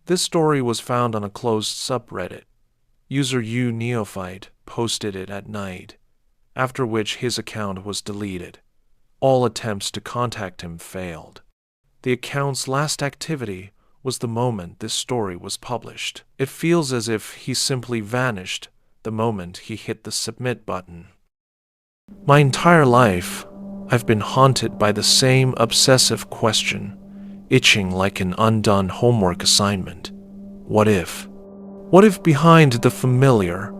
This story was found on a closed subreddit. User uNeophyte posted it at night, after which his account was deleted. All attempts to contact him failed. The account's last activity was the moment this story was published. It feels as if he simply vanished the moment he hit the submit button. My entire life, I've been haunted by the same obsessive question, itching like an undone homework assignment. What if? What if behind the familiar,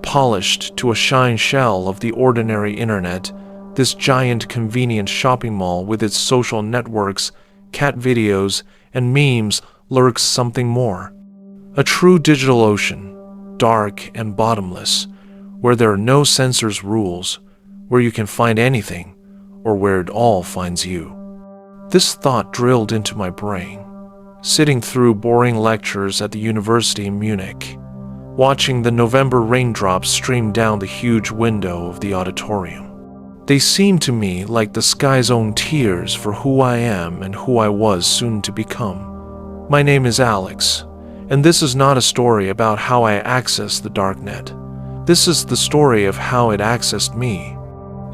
polished to a shine shell of the ordinary internet, this giant convenient shopping mall with its social networks, cat videos, and memes lurks something more? A true digital ocean, dark and bottomless, where there are no censors rules, where you can find anything, or where it all finds you. This thought drilled into my brain, sitting through boring lectures at the university in Munich, watching the November raindrops stream down the huge window of the auditorium. They seemed to me like the sky's own tears for who I am and who I was soon to become. My name is Alex, and this is not a story about how I accessed the darknet. This is the story of how it accessed me,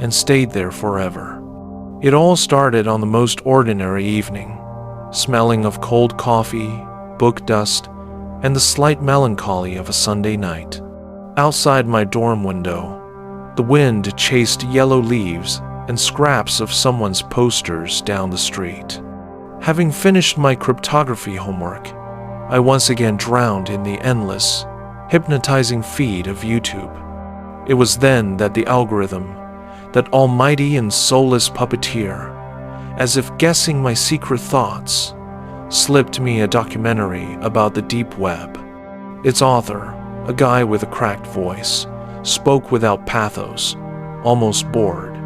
and stayed there forever. It all started on the most ordinary evening, smelling of cold coffee, book dust, and the slight melancholy of a Sunday night. Outside my dorm window, the wind chased yellow leaves and scraps of someone's posters down the street. Having finished my cryptography homework, I once again drowned in the endless, hypnotizing feed of YouTube. It was then that the algorithm, that almighty and soulless puppeteer, as if guessing my secret thoughts, slipped me a documentary about the deep web. Its author, a guy with a cracked voice, spoke without pathos, almost bored,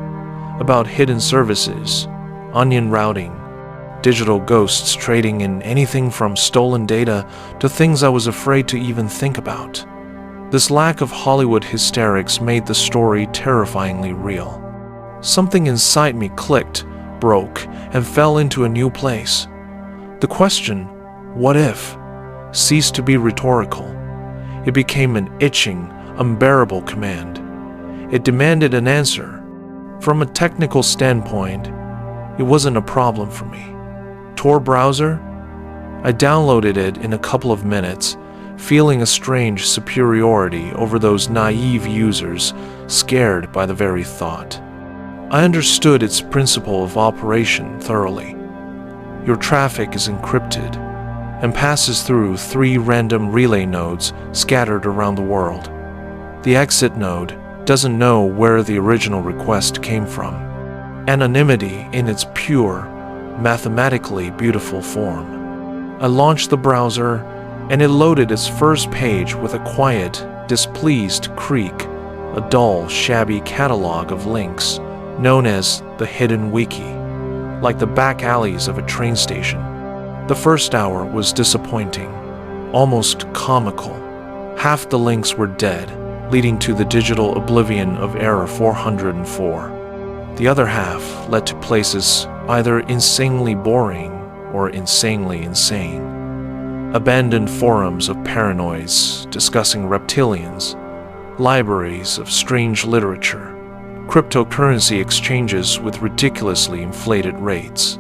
about hidden services, onion routing, digital ghosts trading in anything from stolen data to things I was afraid to even think about. This lack of Hollywood hysterics made the story terrifyingly real. Something inside me clicked, broke, and fell into a new place. The question, what if, ceased to be rhetorical. It became an itching, unbearable command. It demanded an answer. From a technical standpoint, it wasn't a problem for me. Tor browser? I downloaded it in a couple of minutes, feeling a strange superiority over those naive users scared by the very thought. I understood its principle of operation thoroughly. Your traffic is encrypted and passes through 3 random relay nodes scattered around the world. The exit node doesn't know where the original request came from. Anonymity in its pure, mathematically beautiful form. I launched the browser, and it loaded its first page with a quiet, displeased creak, a dull, shabby catalog of links known as the Hidden Wiki, like the back alleys of a train station. The first hour was disappointing, almost comical. Half the links were dead, leading to the digital oblivion of error 404. The other half led to places either insanely boring or insanely insane. Abandoned forums of paranoids discussing reptilians, libraries of strange literature, cryptocurrency exchanges with ridiculously inflated rates.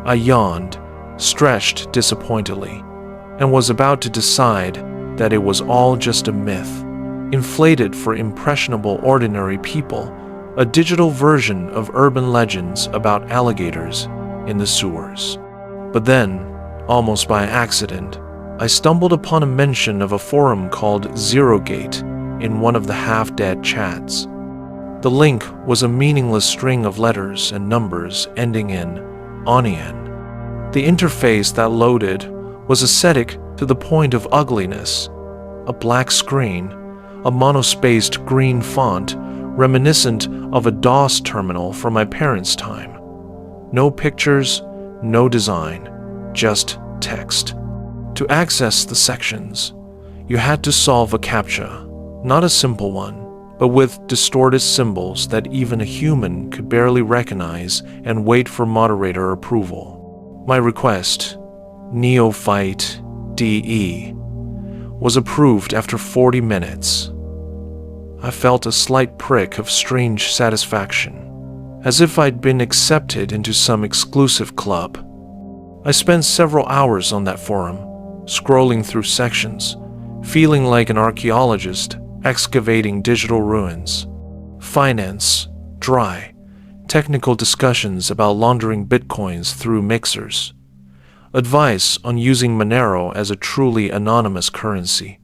I yawned, stretched disappointedly, and was about to decide that it was all just a myth, inflated for impressionable ordinary people, a digital version of urban legends about alligators in the sewers. But then, almost by accident, I stumbled upon a mention of a forum called ZeroGate in one of the half-dead chats. The link was a meaningless string of letters and numbers ending in Onion. The interface that loaded was ascetic to the point of ugliness. A black screen, a monospaced green font reminiscent of a DOS terminal from my parents' time. No pictures, no design, just text. To access the sections, you had to solve a CAPTCHA, not a simple one, but with distorted symbols that even a human could barely recognize, and wait for moderator approval. My request, Neophyte, DE, was approved after 40 minutes. I felt a slight prick of strange satisfaction, as if I'd been accepted into some exclusive club. I spent several hours on that forum, scrolling through sections, feeling like an archaeologist excavating digital ruins. Finance, dry. Technical discussions about laundering bitcoins through mixers. Advice on using Monero as a truly anonymous currency.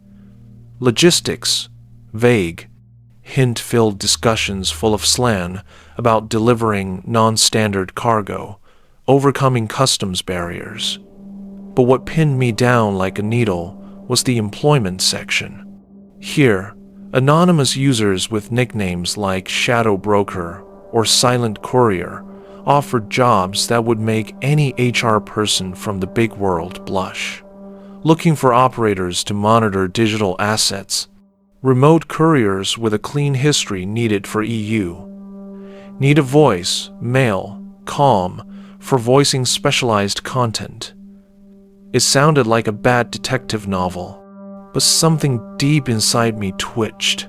Logistics, vague, hint-filled discussions full of slang about delivering non-standard cargo, overcoming customs barriers. But what pinned me down like a needle was the employment section. Here, anonymous users with nicknames like Shadow Broker or Silent Courier offered jobs that would make any HR person from the big world blush. Looking for operators to monitor digital assets, remote couriers with a clean history needed for EU. Need a voice, male, calm, for voicing specialized content. It sounded like a bad detective novel, but something deep inside me twitched.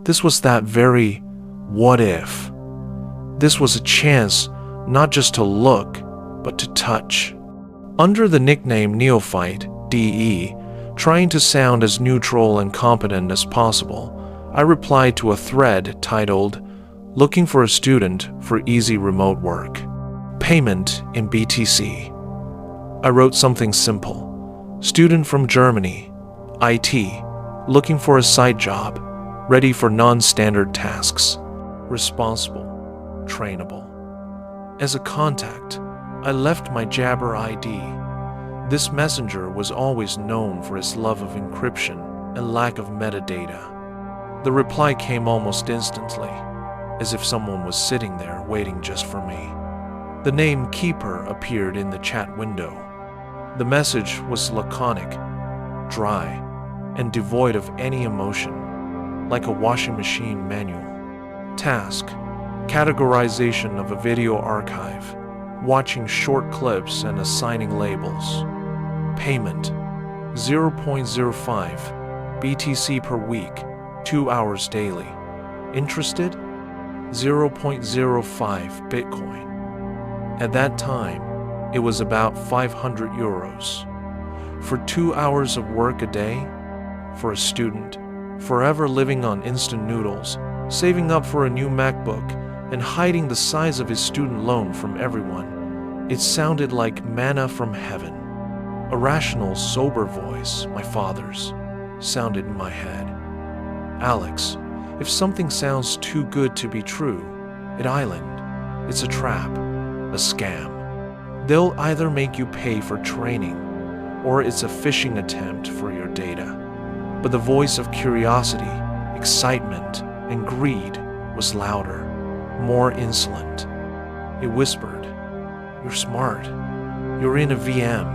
This was that very what if. This was a chance not just to look, but to touch. Under the nickname Neophyte, DE, trying to sound as neutral and competent as possible, I replied to a thread titled, "Looking for a student for easy remote work. Payment in BTC." I wrote something simple. Student from Germany, IT, looking for a side job, ready for non-standard tasks, responsible, trainable. As a contact, I left my Jabber ID. This messenger was always known for its love of encryption and lack of metadata. The reply came almost instantly, as if someone was sitting there waiting just for me. The name Keeper appeared in the chat window. The message was laconic, dry, and devoid of any emotion, like a washing machine manual. Task: categorization of a video archive, watching short clips and assigning labels. Payment: 0.05 BTC per week, 2 hours daily. Interested? 0.05 Bitcoin. At that time, it was about 500 euros. For 2 hours of work a day? For a student, forever living on instant noodles, saving up for a new MacBook, and hiding the size of his student loan from everyone, it sounded like manna from heaven. A rational, sober voice, my father's, sounded in my head. "Alex, if something sounds too good to be true, at Island, it's a trap, a scam. They'll either make you pay for training, or it's a phishing attempt for your data." But the voice of curiosity, excitement, and greed was louder, more insolent. It whispered, "You're smart. You're in a VM.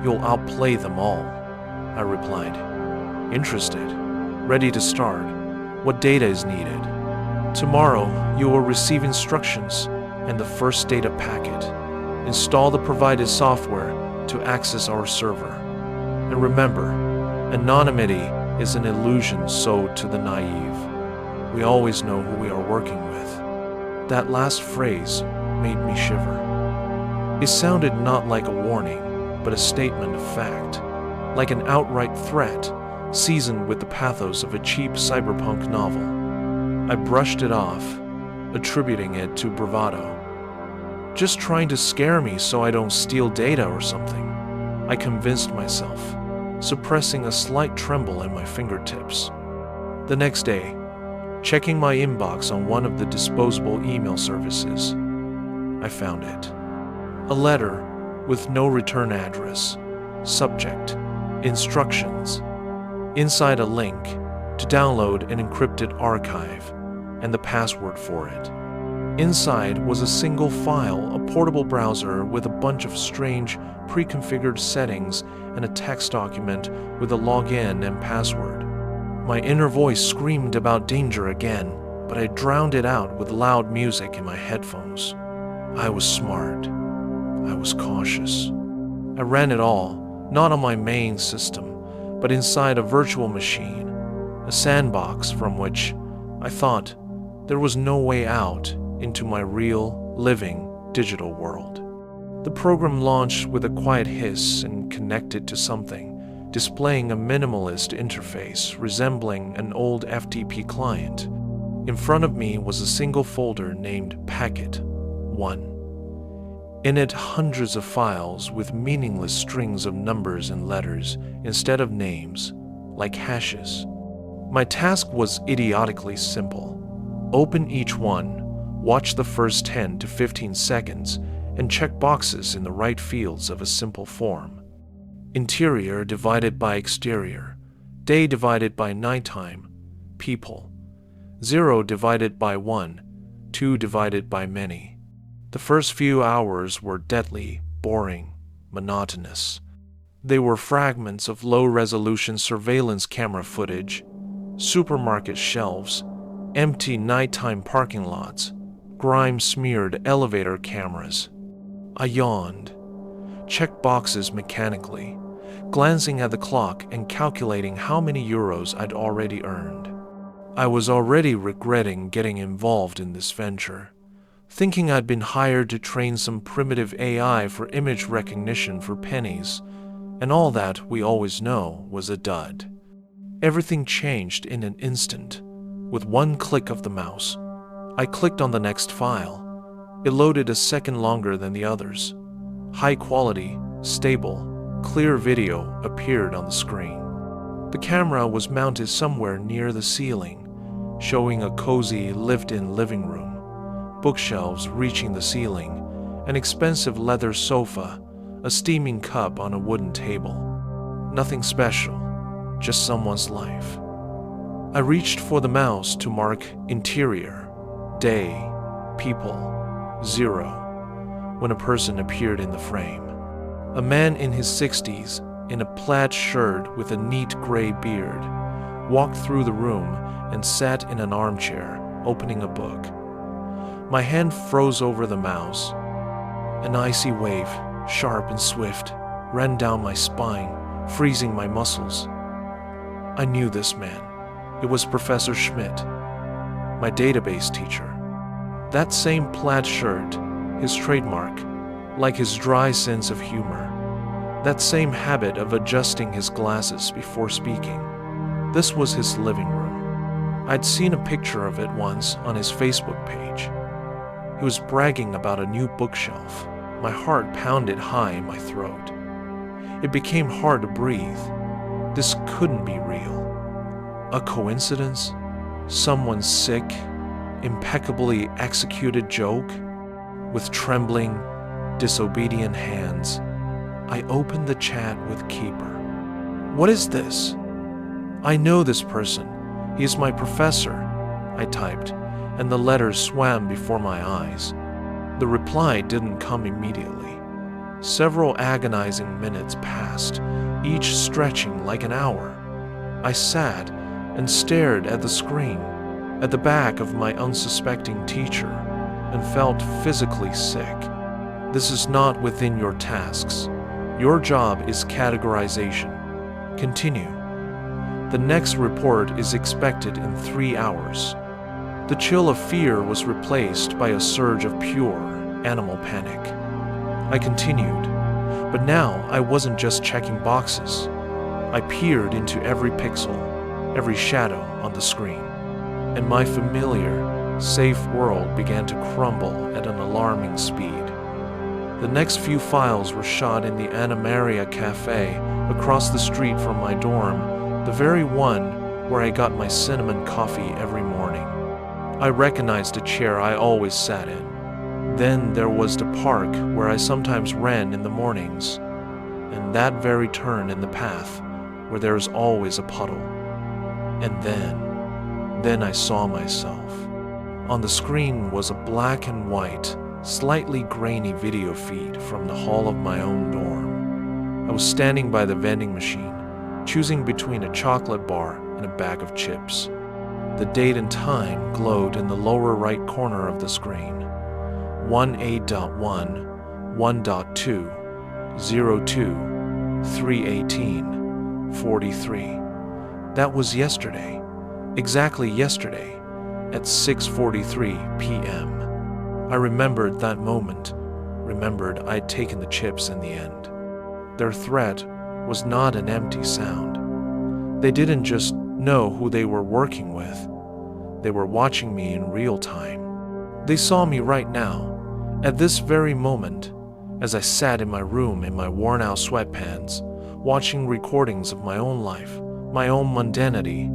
You'll outplay them all." I replied, "Interested. Ready to start. What data is needed?" "Tomorrow, you will receive instructions and the first data packet. Install the provided software to access our server. And remember, anonymity is an illusion sold to the naive. We always know who we are working with." That last phrase made me shiver. It sounded not like a warning, but a statement of fact, like an outright threat, seasoned with the pathos of a cheap cyberpunk novel. I brushed it off, attributing it to bravado. Just trying to scare me so I don't steal data or something, I convinced myself, suppressing a slight tremble in my fingertips. The next day, checking my inbox on one of the disposable email services, I found it. A letter with no return address, subject, instructions, inside a link to download an encrypted archive and the password for it. Inside was a single file, a portable browser with a bunch of strange pre-configured settings and a text document with a login and password. My inner voice screamed about danger again, but I drowned it out with loud music in my headphones. I was smart. I was cautious. I ran it all, not on my main system, but inside a virtual machine, a sandbox from which I thought there was no way out into my real, living, digital world. The program launched with a quiet hiss and connected to something, displaying a minimalist interface resembling an old FTP client. In front of me was a single folder named Packet 1. In it, hundreds of files with meaningless strings of numbers and letters instead of names, like hashes. My task was idiotically simple. Open each one, watch the first 10 to 15 seconds, and check boxes in the right fields of a simple form. Interior divided by exterior, day divided by nighttime, people. 0 divided by 1, 2 divided by many. The first few hours were deadly, boring, monotonous. They were fragments of low-resolution surveillance camera footage, supermarket shelves, empty nighttime parking lots, grime-smeared elevator cameras. I yawned, checked boxes mechanically, glancing at the clock and calculating how many euros I'd already earned. I was already regretting getting involved in this venture, thinking I'd been hired to train some primitive AI for image recognition for pennies, and all that we always know was a dud. Everything changed in an instant. With one click of the mouse, I clicked on the next file. It loaded a second longer than the others. High quality, stable, clear video appeared on the screen. The camera was mounted somewhere near the ceiling, showing a cozy, lived-in living room, bookshelves reaching the ceiling, an expensive leather sofa, a steaming cup on a wooden table. Nothing special, just someone's life. I reached for the mouse to mark interior, day, people, 0, when a person appeared in the frame. A man in his 60s, in a plaid shirt with a neat gray beard, walked through the room and sat in an armchair, opening a book. My hand froze over the mouse. An icy wave, sharp and swift, ran down my spine, freezing my muscles. I knew this man. It was Professor Schmidt, my database teacher. That same plaid shirt, his trademark, like his dry sense of humor. That same habit of adjusting his glasses before speaking. This was his living room. I'd seen a picture of it once on his Facebook page. He was bragging about a new bookshelf. My heart pounded high in my throat. It became hard to breathe. This couldn't be real. A coincidence? Someone's sick, impeccably executed joke? With trembling, disobedient hands, I opened the chat with Keeper. What is this? I know this person. He is my professor, I typed, and the letters swam before my eyes. The reply didn't come immediately. Several agonizing minutes passed, each stretching like an hour. I sat and stared at the screen, at the back of my unsuspecting teacher, and felt physically sick. This is not within your tasks. Your job is categorization. Continue. The next report is expected in 3 hours. The chill of fear was replaced by a surge of pure animal panic. I continued, but now I wasn't just checking boxes. I peered into every pixel, every shadow on the screen, and my familiar, safe world began to crumble at an alarming speed. The next few files were shot in the Anna Maria Cafe across the street from my dorm, the very one where I got my cinnamon coffee every morning. I recognized a chair I always sat in. Then there was the park where I sometimes ran in the mornings, and that very turn in the path where there is always a puddle. And then I saw myself. On the screen was a black and white, slightly grainy video feed from the hall of my own dorm. I was standing by the vending machine, choosing between a chocolate bar and a bag of chips. The date and time glowed in the lower right corner of the screen. 1:8.1, 1.2, 02, 3:18:43. That was yesterday, exactly yesterday, at 6:43 p.m. I remembered that moment, remembered I'd taken the chips in the end. Their threat was not an empty sound. They didn't just know who they were working with. They were watching me in real time. They saw me right now, at this very moment, as I sat in my room in my worn-out sweatpants, watching recordings of my own life, my own mundanity,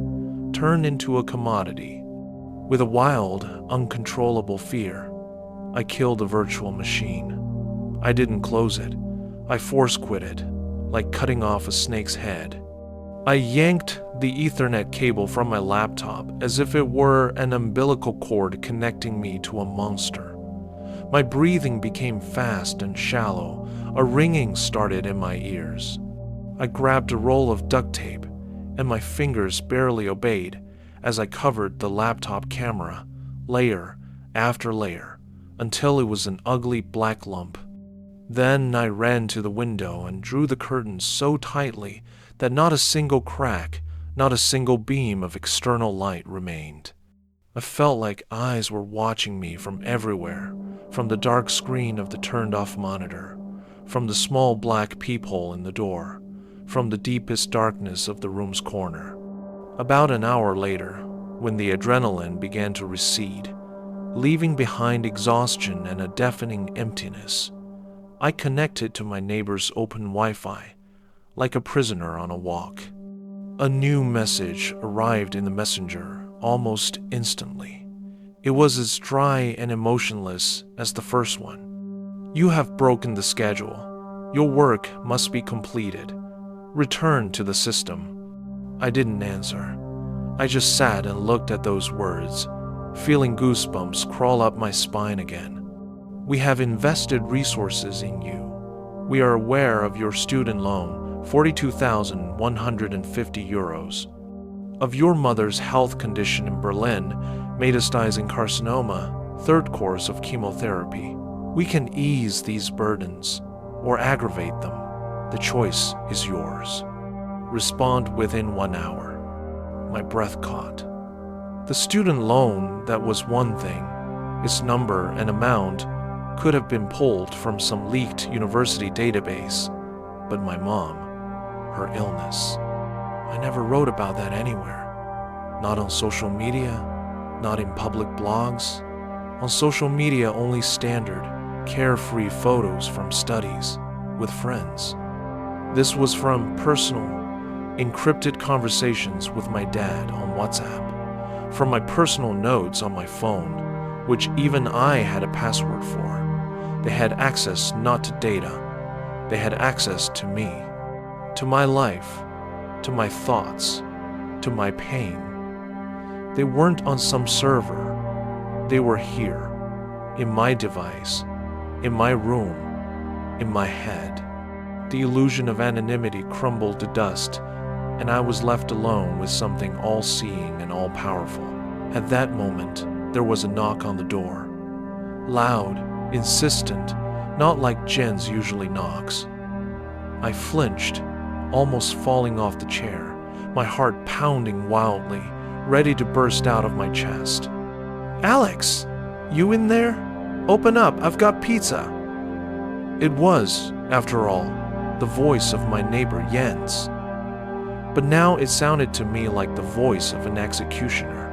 turn into a commodity. With a wild, uncontrollable fear, I killed the virtual machine. I didn't close it. I force-quit it, like cutting off a snake's head. I yanked the Ethernet cable from my laptop as if it were an umbilical cord connecting me to a monster. My breathing became fast and shallow. A ringing started in my ears. I grabbed a roll of duct tape, and my fingers barely obeyed as I covered the laptop camera, layer after layer, until it was an ugly black lump. Then I ran to the window and drew the curtains so tightly that not a single crack, not a single beam of external light remained. I felt like eyes were watching me from everywhere, from the dark screen of the turned-off monitor, from the small black peephole in the door, from the deepest darkness of the room's corner. About an hour later, when the adrenaline began to recede, leaving behind exhaustion and a deafening emptiness, I connected to my neighbor's open Wi-Fi, like a prisoner on a walk. A new message arrived in the messenger almost instantly. It was as dry and emotionless as the first one. You have broken the schedule. Your work must be completed. Return to the system. I didn't answer. I just sat and looked at those words, feeling goosebumps crawl up my spine again. We have invested resources in you. We are aware of your student loan, 42,150 euros. Of your mother's health condition in Berlin, metastasizing carcinoma, third course of chemotherapy. We can ease these burdens or aggravate them. The choice is yours. Respond within 1 hour. My breath caught. The student loan, that was one thing. Its number and amount could have been pulled from some leaked university database. But my mom, her illness. I never wrote about that anywhere. Not on social media, not in public blogs. On social media, only standard, carefree photos from studies with friends. This was from personal, encrypted conversations with my dad on WhatsApp, from my personal notes on my phone, which even I had a password for. They had access not to data. They had access to me, to my life, to my thoughts, to my pain. They weren't on some server. They were here, in my device, in my room, in my head. The illusion of anonymity crumbled to dust, and I was left alone with something all-seeing and all-powerful. At that moment, there was a knock on the door. Loud, insistent, not like Jen's usually knocks. I flinched, almost falling off the chair, my heart pounding wildly, ready to burst out of my chest. "Alex, you in there? Open up, I've got pizza." It was, after all, the voice of my neighbor Jens. But now it sounded to me like the voice of an executioner.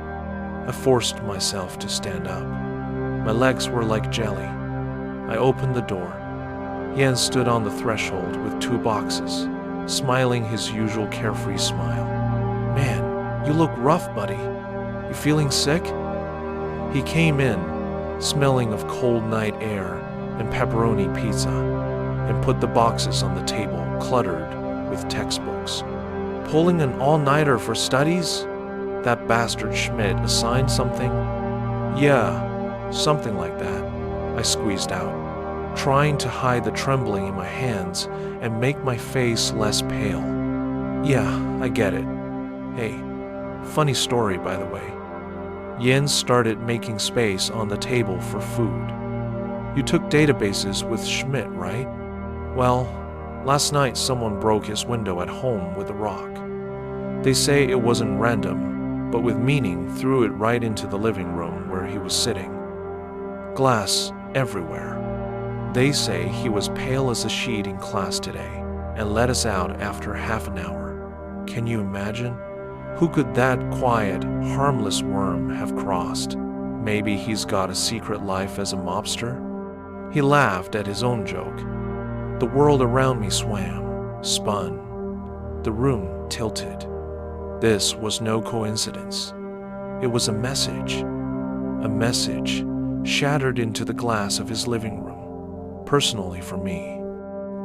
I forced myself to stand up. My legs were like jelly. I opened the door. Jens stood on the threshold with 2 boxes, smiling his usual carefree smile. "Man, you look rough, buddy. You feeling sick?" He came in, smelling of cold night air and pepperoni pizza, and put the boxes on the table, cluttered with textbooks. "Pulling an all-nighter for studies? That bastard Schmidt assigned something?" "Yeah, something like that," I squeezed out, trying to hide the trembling in my hands and make my face less pale. "Yeah, I get it. Hey, funny story, by the way. Jens started making space on the table for food. You took databases with Schmidt, right? Well, Last night, someone broke his window at home with a rock. They say it wasn't random, but with meaning, threw it right into the living room where he was sitting. Glass everywhere. They say he was pale as a sheet in class today and let us out after half an hour. Can you imagine? Who could that quiet, harmless worm have crossed? Maybe he's got a secret life as a mobster? He laughed at his own joke. The world around me swam, spun. The room tilted. This was no coincidence. It was a message shattered into the glass of his living room, personally for me.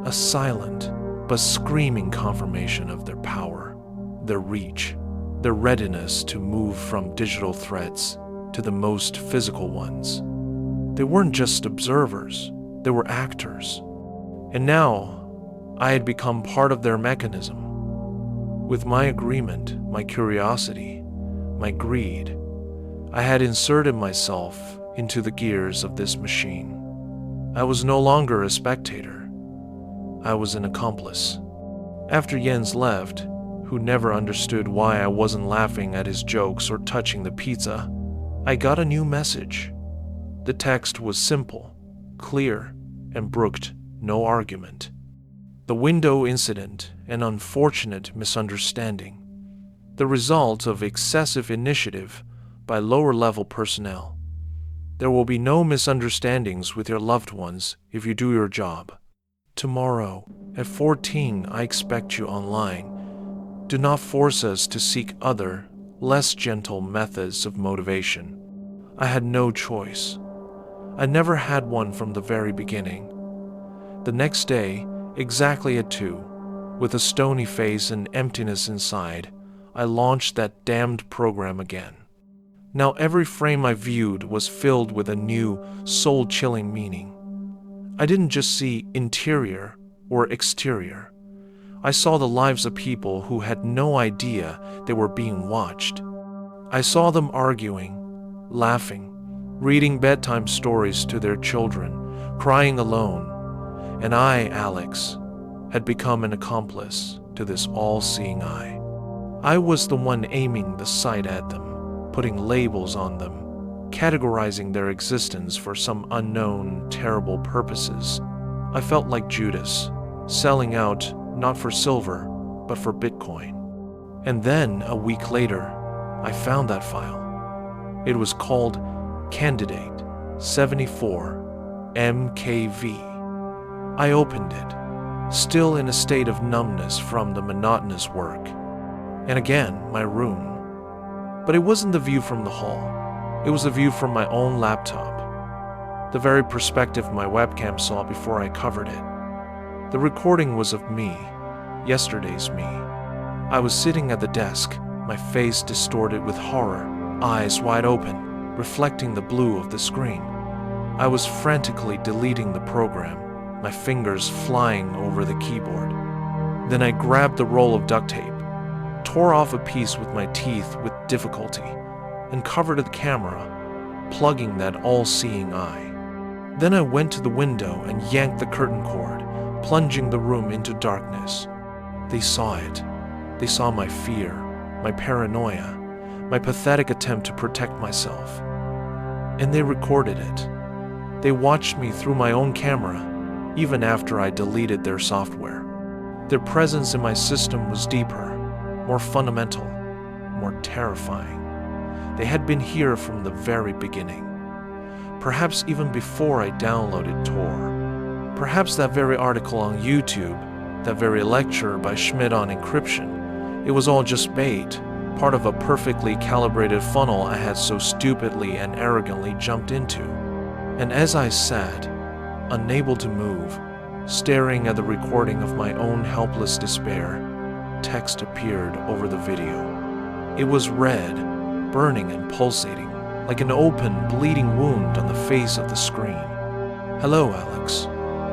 A silent but screaming confirmation of their power, their reach, their readiness to move from digital threats to the most physical ones. They weren't just observers, they were actors. And now, I had become part of their mechanism. With my agreement, my curiosity, my greed, I had inserted myself into the gears of this machine. I was no longer a spectator. I was an accomplice. After Jens left, who never understood why I wasn't laughing at his jokes or touching the pizza, I got a new message. The text was simple, clear, and brooked no argument. The window incident, an unfortunate misunderstanding, the result of excessive initiative by lower-level personnel. There will be no misunderstandings with your loved ones if you do your job. Tomorrow, at 14, I expect you online. Do not force us to seek other, less gentle methods of motivation. I had no choice. I never had one from the very beginning. The next day, exactly at 2, with a stony face and emptiness inside, I launched that damned program again. Now every frame I viewed was filled with a new, soul-chilling meaning. I didn't just see interior or exterior. I saw the lives of people who had no idea they were being watched. I saw them arguing, laughing, reading bedtime stories to their children, crying alone. And I, Alex, had become an accomplice to this all-seeing eye. I was the one aiming the sight at them, putting labels on them, categorizing their existence for some unknown, terrible purposes. I felt like Judas, selling out not for silver, but for Bitcoin. And then, a week later, I found that file. It was called Candidate 74 MKV. I opened it, still in a state of numbness from the monotonous work. And again, my room. But it wasn't the view from the hall. It was the view from my own laptop. The very perspective my webcam saw before I covered it. The recording was of me, yesterday's me. I was sitting at the desk, my face distorted with horror, eyes wide open, reflecting the blue of the screen. I was frantically deleting the program, my fingers flying over the keyboard. Then I grabbed the roll of duct tape, tore off a piece with my teeth with difficulty, and covered the camera, plugging that all-seeing eye. Then I went to the window and yanked the curtain cord, plunging the room into darkness. They saw it. They saw my fear, my paranoia, my pathetic attempt to protect myself. And they recorded it. They watched me through my own camera, even after I deleted their software. Their presence in my system was deeper, more fundamental, more terrifying. They had been here from the very beginning. Perhaps even before I downloaded Tor. Perhaps that very article on YouTube, that very lecture by Schmidt on encryption, it was all just bait, part of a perfectly calibrated funnel I had so stupidly and arrogantly jumped into. And as I sat, unable to move, staring at the recording of my own helpless despair, text appeared over the video. It was red, burning and pulsating, like an open, bleeding wound on the face of the screen. Hello, Alex.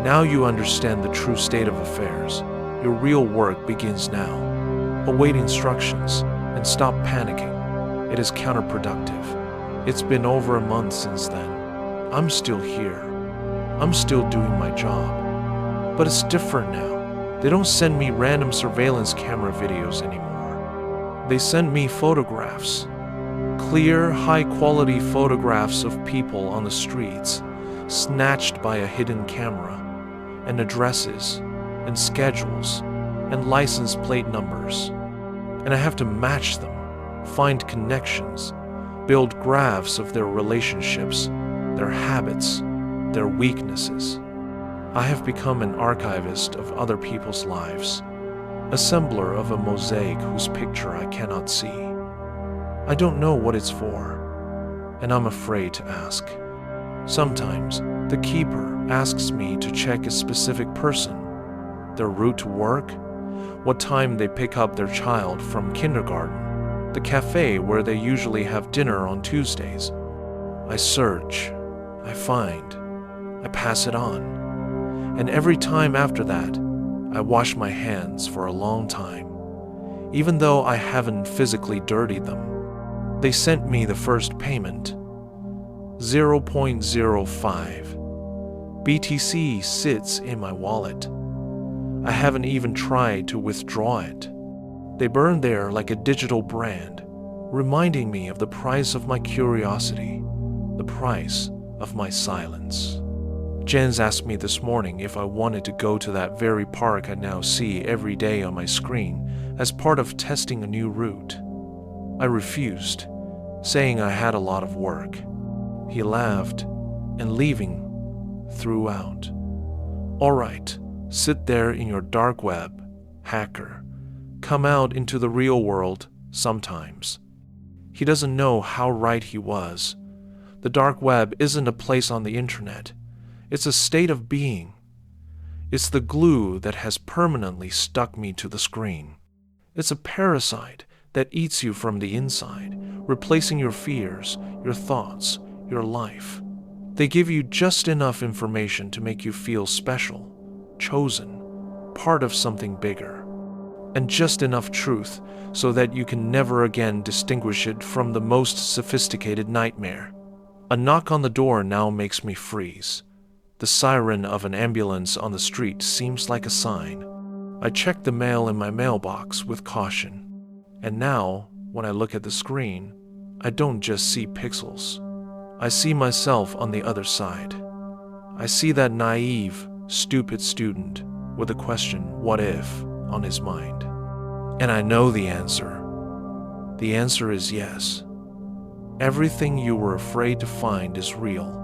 Now you understand the true state of affairs. Your real work begins now. Await instructions and stop panicking. It is counterproductive. It's been over a month since then. I'm still here. I'm still doing my job. But it's different now. They don't send me random surveillance camera videos anymore. They send me photographs. Clear, high-quality photographs of people on the streets, snatched by a hidden camera, and addresses, and schedules, and license plate numbers. And I have to match them, find connections, build graphs of their relationships, their habits, their weaknesses. I have become an archivist of other people's lives, assembler of a mosaic whose picture I cannot see. I don't know what it's for, and I'm afraid to ask. Sometimes the keeper asks me to check a specific person, their route to work, what time they pick up their child from kindergarten, the cafe where they usually have dinner on Tuesdays. I search, I find, I pass it on, and every time after that, I wash my hands for a long time, even though I haven't physically dirtied them. They sent me the first payment, 0.05. BTC sits in my wallet. I haven't even tried to withdraw it. They burn there like a digital brand, reminding me of the price of my curiosity, the price of my silence. Jens asked me this morning if I wanted to go to that very park I now see every day on my screen as part of testing a new route. I refused, saying I had a lot of work. He laughed, and leaving, threw out, "All right, sit there in your dark web, hacker. Come out into the real world sometimes." He doesn't know how right he was. The dark web isn't a place on the internet. It's a state of being. It's the glue that has permanently stuck me to the screen. It's a parasite that eats you from the inside, replacing your fears, your thoughts, your life. They give you just enough information to make you feel special, chosen, part of something bigger, and just enough truth so that you can never again distinguish it from the most sophisticated nightmare. A knock on the door now makes me freeze. The siren of an ambulance on the street seems like a sign. I check the mail in my mailbox with caution. And now, when I look at the screen, I don't just see pixels. I see myself on the other side. I see that naive, stupid student with the question, "What if?" on his mind. And I know the answer. The answer is yes. Everything you were afraid to find is real,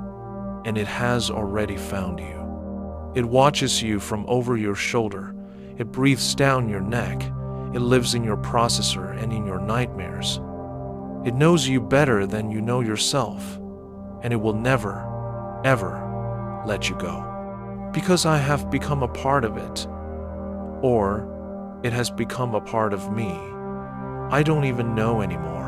and it has already found you. It watches you from over your shoulder. It breathes down your neck. It lives in your processor and in your nightmares. It knows you better than you know yourself, and it will never, ever let you go. Because I have become a part of it, or it has become a part of me. I don't even know anymore.